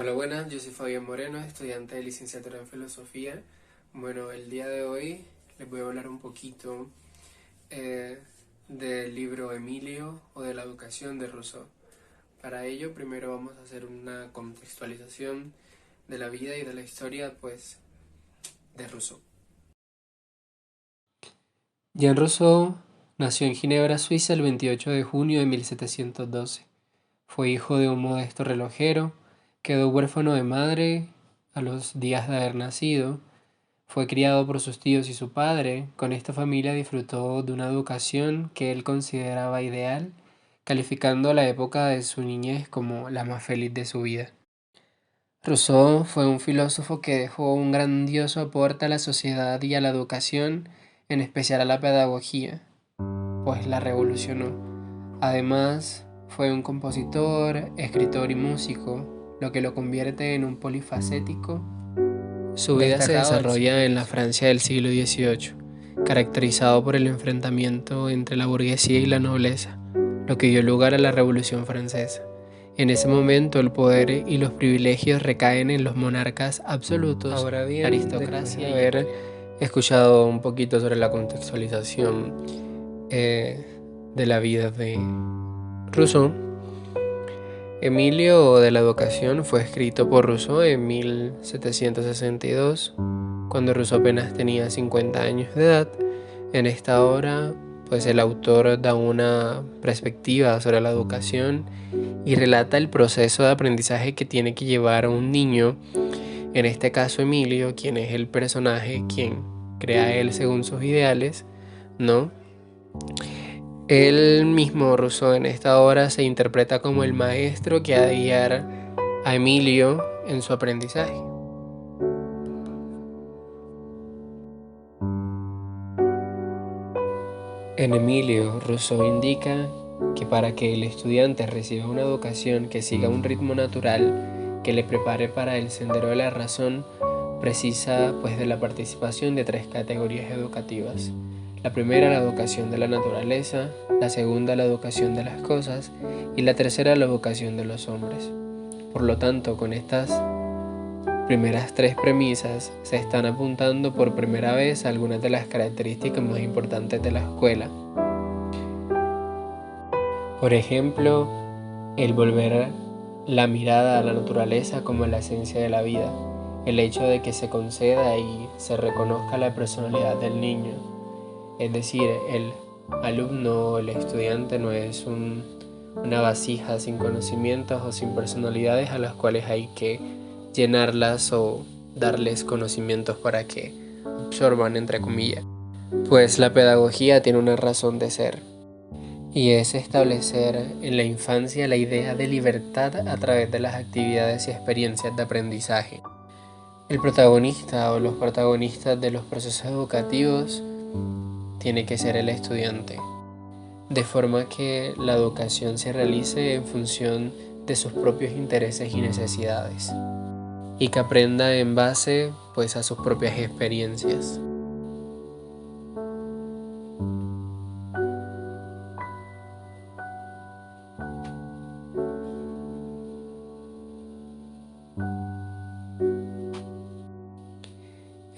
Hola, buenas, yo soy Fabián Moreno, estudiante de licenciatura en Filosofía. Bueno, el día de hoy les voy a hablar un poquito eh, del libro Emilio o de la educación de Rousseau. Para ello, primero vamos a hacer una contextualización de la vida y de la historia, pues, de Rousseau. Jean Rousseau nació en Ginebra, Suiza, el 28 de junio de 1712. Fue hijo de un modesto relojero, quedó huérfano de madre a los días de haber nacido. Fue criado por sus tíos y su padre. Con esta familia disfrutó de una educación que él consideraba ideal, calificando la época de su niñez como la más feliz de su vida. Rousseau fue un filósofo que dejó un grandioso aporte a la sociedad y a la educación, en especial a la pedagogía, pues la revolucionó. Además, fue un compositor, escritor y músico, lo que lo convierte en un polifacético. Su vida se desarrolla en la Francia del siglo XVIII, caracterizado por el enfrentamiento entre la burguesía y la nobleza, lo que dio lugar a la Revolución Francesa. En ese momento el poder y los privilegios recaen en los monarcas absolutos, ahora bien, la aristocracia. Y haber escuchado un poquito sobre la contextualización de la vida de Rousseau. Emilio de la Educación fue escrito por Rousseau en 1762, cuando Rousseau apenas tenía 50 años de edad. En esta obra, pues el autor da una perspectiva sobre la educación y relata el proceso de aprendizaje que tiene que llevar a un niño, en este caso Emilio, quien es el personaje, quien crea él según sus ideales, ¿no? Él mismo, Rousseau, en esta obra se interpreta como el maestro que ha de guiar a Emilio en su aprendizaje. En Emilio, Rousseau indica que para que el estudiante reciba una educación que siga un ritmo natural, que le prepare para el sendero de la razón, precisa pues de la participación de tres categorías educativas. La primera, la educación de la naturaleza; la segunda, la educación de las cosas; y la tercera, la educación de los hombres. Por lo tanto, con estas primeras tres premisas se están apuntando por primera vez algunas de las características más importantes de la escuela. Por ejemplo, el volver la mirada a la naturaleza como la esencia de la vida, el hecho de que se conceda y se reconozca la personalidad del niño, es decir, el alumno o el estudiante no es una vasija sin conocimientos o sin personalidades a las cuales hay que llenarlas o darles conocimientos para que absorban, entre comillas. Pues la pedagogía tiene una razón de ser, y es establecer en la infancia la idea de libertad a través de las actividades y experiencias de aprendizaje. El protagonista o los protagonistas de los procesos educativos tiene que ser el estudiante, de forma que la educación se realice en función de sus propios intereses y necesidades, y que aprenda en base pues a sus propias experiencias.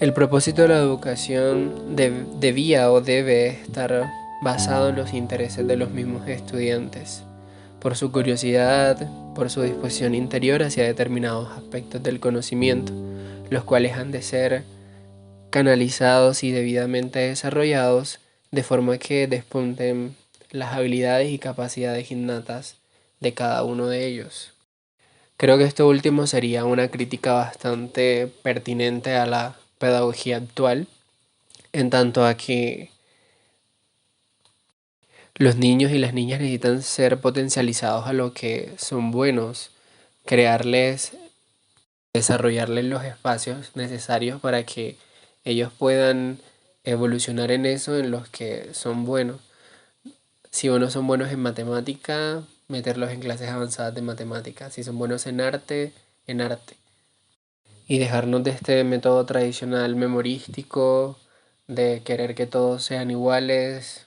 El propósito de la educación debía o debe estar basado en los intereses de los mismos estudiantes, por su curiosidad, por su disposición interior hacia determinados aspectos del conocimiento, los cuales han de ser canalizados y debidamente desarrollados de forma que despunten las habilidades y capacidades innatas de cada uno de ellos. Creo que esto último sería una crítica bastante pertinente a la pedagogía actual, en tanto a que los niños y las niñas necesitan ser potencializados a lo que son buenos, crearles, desarrollarles los espacios necesarios para que ellos puedan evolucionar en eso en los que son buenos. Si unos son buenos en matemática, meterlos en clases avanzadas de matemática. Si son buenos en arte, en arte. Y dejarnos de este método tradicional memorístico, de querer que todos sean iguales,